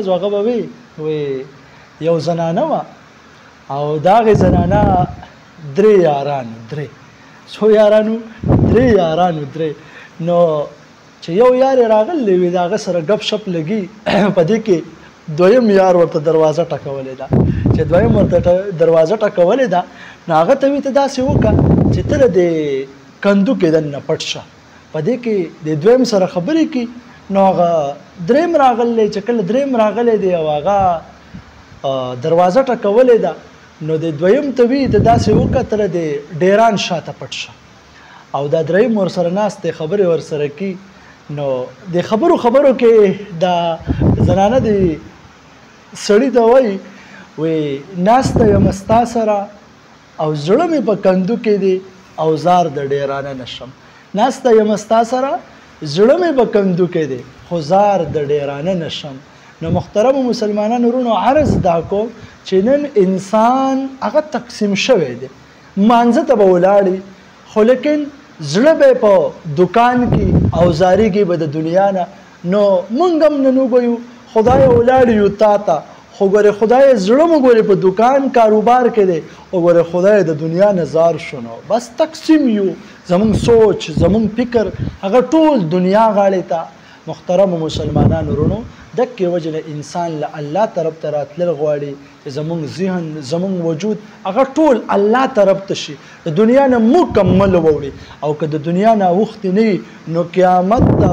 هغه به وي یو زنانه وه او د هغې زنانه درې یاران درې څو یاران درې یاران درې نو چې یو یار یې راغلی وي د هغه سره ګپ شپ لګي په دې کې دویم یار ورته دروازه ټکولې ده چې دویم ورته دروازه ټکولې ده نو هغه ته وي ته داسې وکړه چې ته له دې کندو کې دننه پټ شه په دې کې د دویم سره خبرې کړي نو هغه دریم راغلی چې کله دریم راغلی دی او هغه دروازه ټکولې ده نو د دویم ته وي ته داسې وکړه ته له د ډیران شاته پټ شه او دا دریم ورسره ناست دی خبرې ورسره کړي نو د خبرو کې دا زنانه د سړي ته وایي ناسته یم ستا سره او زړه مې په کندو کې دی او زار د ډیرانه نشم ناسته یم ستا سره زړه مې په کندو کې دی خو زار د ډیرانه نشم نو محترم مسلمانانو ورونو عرض دا کوم چې نن انسان هغه تقسیم شوی دی مانځه ته به ولاړي خو لیکن زړه به په دکان کې او زاریږي به د دنیا نه نو موږ هم نن وګورو خدای ولاړ یو تا ته خو ګوره خدای زړه مو ګوره په دکان کاروبار کې دی او ګوره خدای د دنیا نظار شنو بس تقسیم یو زمون سوچ زمون فکر هغه ټول دنیا غاړې ته محترم مسلمانانو ورونو دکې وجه نه انسان له الله طرف ته راتلل غواړي چې زمون ذهن زمون وجود هغه ټول الله طرف ته شي د دنیا نه مکمل ووړي او که د دنیا نه اوښتې نه نو قیامت ته